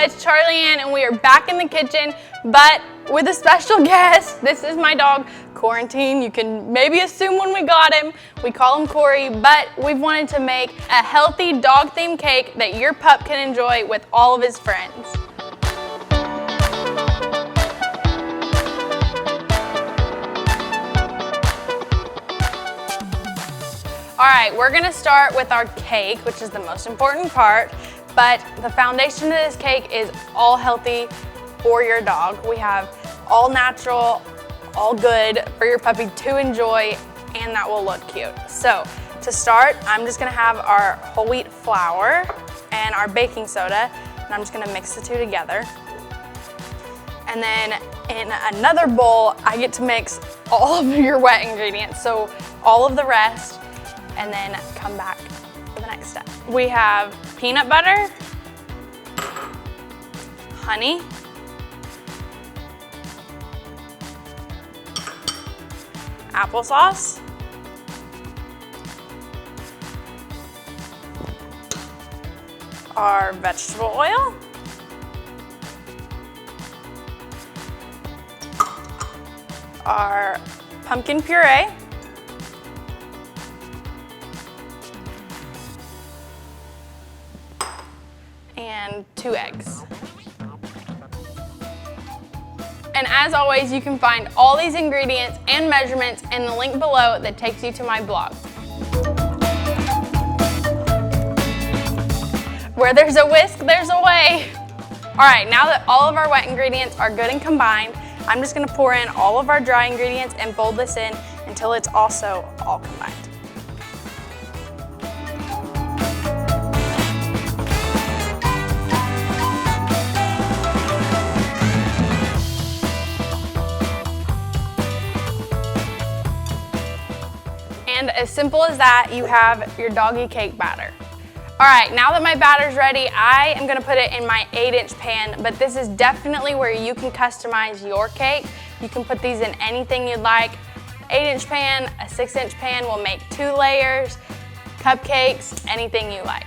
it's Charli and we are back in the kitchen, but with a special guest. This is my dog, Quarantine. You can maybe assume when we got him, we call him Quarry, but we've wanted to make a healthy dog-themed cake that your pup can enjoy with all of his friends. All right, we're gonna start with our cake, which is the most important part, but the foundation of this cake is all healthy for your dog. We have all natural, all good for your puppy to enjoy, and that will look cute. So to start, I'm just gonna have our whole wheat flour and our baking soda, and I'm just gonna mix the two together. And then in another bowl, I get to mix all of your wet ingredients, so all of the rest, and then come back for the next step. We have peanut butter, honey, applesauce, our vegetable oil, our pumpkin puree, and 2 eggs. And as always, you can find all these ingredients and measurements in the link below that takes you to my blog. Where there's a whisk, there's a way. All right, now that all of our wet ingredients are good and combined, I'm just gonna pour in all of our dry ingredients and fold this in until it's also all combined. And as simple as that, you have your doggy cake batter. All right, now that my batter's ready, I am gonna put it in my 8-inch pan, but this is definitely where you can customize your cake. You can put these in anything you'd like. 8-inch pan, a 6-inch pan will make 2 layers, cupcakes, anything you like.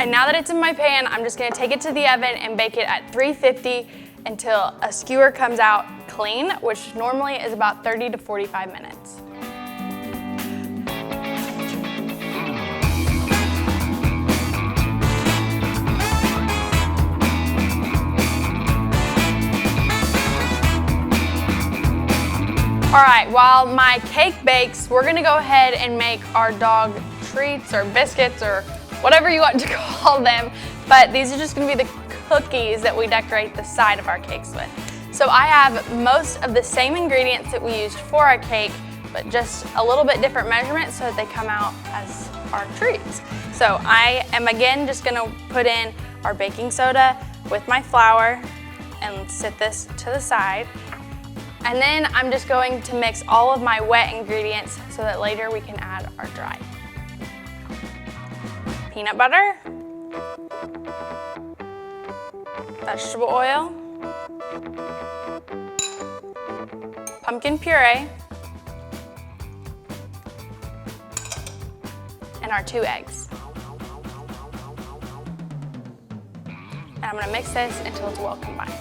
And now that it's in my pan, I'm just gonna take it to the oven and bake it at 350 until a skewer comes out clean, which normally is about 30 to 45 minutes. All right, while my cake bakes, we're gonna go ahead and make our dog treats or biscuits or whatever you want to call them, but these are just gonna be the cookies that we decorate the side of our cakes with. So I have most of the same ingredients that we used for our cake, but just a little bit different measurements so that they come out as our treats. So I am again just gonna put in our baking soda with my flour and sit this to the side. And then I'm just going to mix all of my wet ingredients so that later we can add our dry. Peanut butter, vegetable oil, pumpkin puree, and our 2 eggs. And I'm gonna mix this until it's well combined.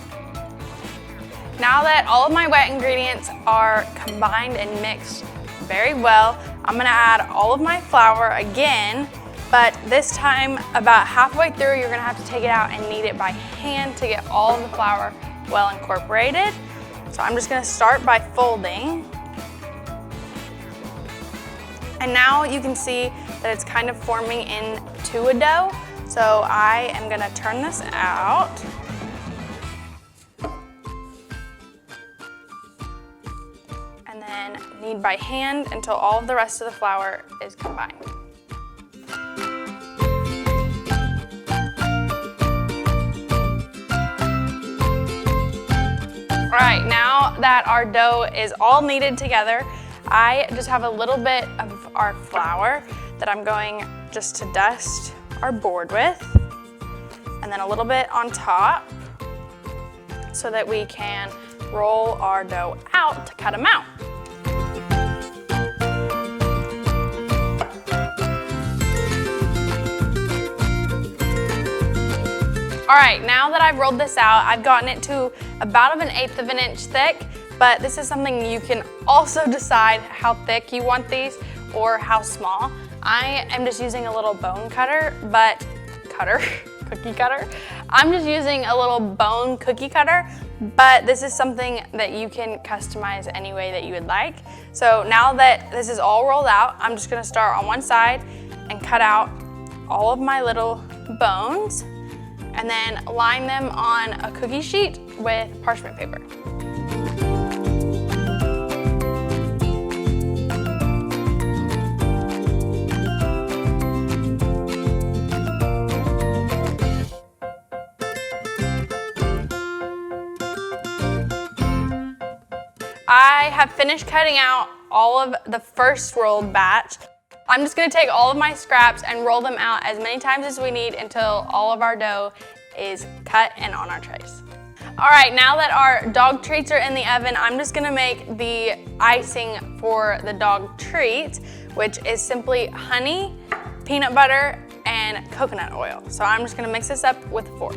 Now that all of my wet ingredients are combined and mixed very well, I'm gonna add all of my flour again, but this time about halfway through, you're gonna have to take it out and knead it by hand to get all of the flour well incorporated. So I'm just gonna start by folding. And now you can see that it's kind of forming into a dough. So I am gonna turn this out. And then knead by hand until all of the rest of the flour is combined. All right, now that our dough is all kneaded together, I just have a little bit of our flour that I'm going just to dust our board with, and then a little bit on top so that we can roll our dough out to cut them out. All right, now that I've rolled this out, I've gotten it to about 1/8 of an inch thick, but this is something you can also decide how thick you want these or how small. I am just using a little bone cutter, cookie cutter. I'm just using a little bone cookie cutter, but this is something that you can customize any way that you would like. So now that this is all rolled out, I'm just gonna start on one side and cut out all of my little bones and then line them on a cookie sheet with parchment paper. I have finished cutting out all of the first rolled batch. I'm just gonna take all of my scraps and roll them out as many times as we need until all of our dough is cut and on our trays. All right, now that our dog treats are in the oven, I'm just gonna make the icing for the dog treat, which is simply honey, peanut butter, and coconut oil. So I'm just gonna mix this up with a fork.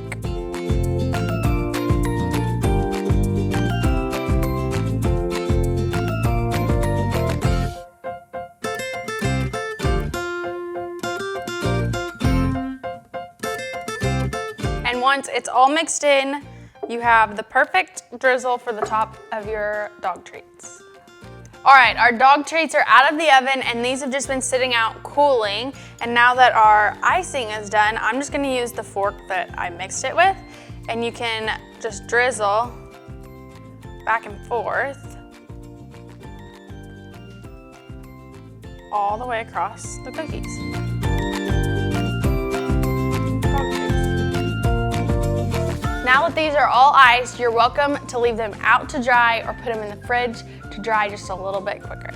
Once it's all mixed in, you have the perfect drizzle for the top of your dog treats. All right, our dog treats are out of the oven and these have just been sitting out cooling. And now that our icing is done, I'm just gonna use the fork that I mixed it with, and you can just drizzle back and forth all the way across the cookies. Now that these are all iced, you're welcome to leave them out to dry or put them in the fridge to dry just a little bit quicker.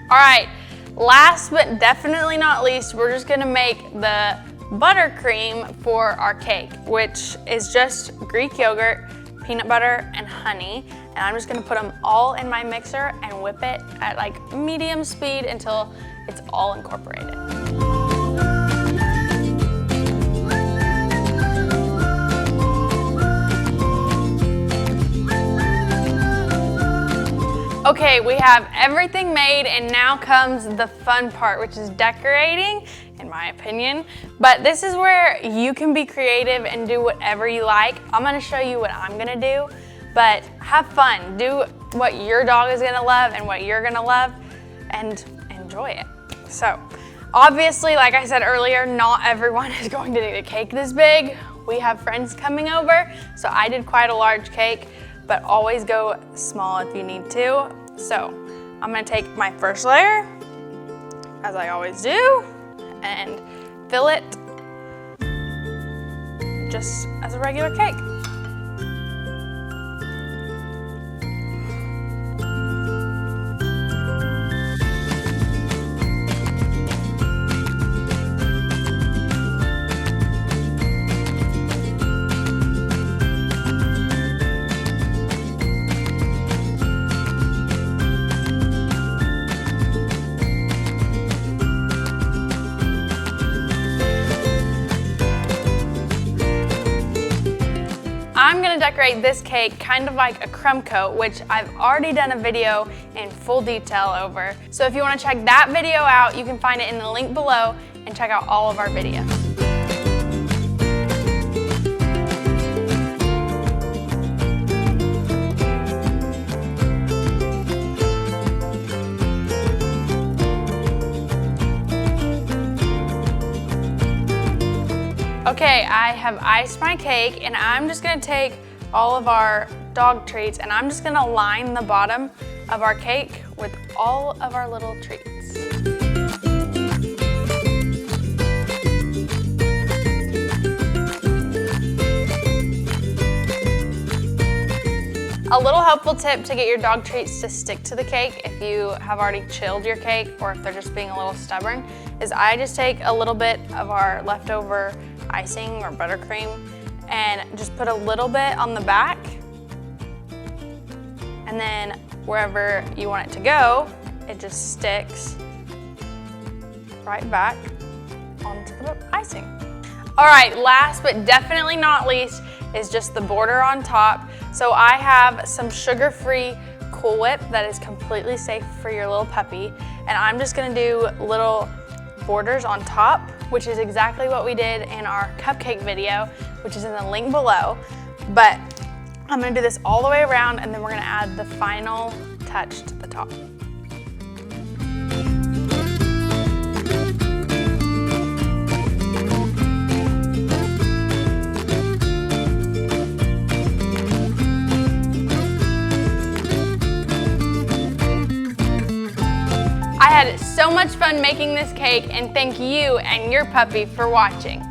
All right, last but definitely not least, we're just gonna make the buttercream for our cake, which is just Greek yogurt, peanut butter, and honey. And I'm just gonna put them all in my mixer and whip it at like medium speed until it's all incorporated. Okay, we have everything made and now comes the fun part, which is decorating, in my opinion. But this is where you can be creative and do whatever you like. I'm gonna show you what I'm gonna do, but have fun. Do what your dog is gonna love and what you're gonna love and enjoy it. So, obviously, like I said earlier, not everyone is going to need a cake this big. We have friends coming over, so I did quite a large cake, but always go small if you need to. So I'm gonna take my first layer, as I always do, and fill it just as a regular cake. I'm gonna decorate this cake kind of like a crumb coat, which I've already done a video in full detail over. So if you wanna check that video out, you can find it in the link below and check out all of our videos. Okay, I have iced my cake and I'm just gonna take all of our dog treats and I'm just gonna line the bottom of our cake with all of our little treats. A little helpful tip to get your dog treats to stick to the cake if you have already chilled your cake or if they're just being a little stubborn is I just take a little bit of our leftover icing or buttercream and just put a little bit on the back, and then wherever you want it to go, it just sticks right back onto the icing. All right, last but definitely not least is just the border on top. So I have some sugar-free Cool Whip that is completely safe for your little puppy. And I'm just gonna do little borders on top, which is exactly what we did in our cupcake video, which is in the link below. But I'm gonna do this all the way around, and then we're gonna add the final touch to the top. I had so much fun making this cake, and thank you and your puppy for watching.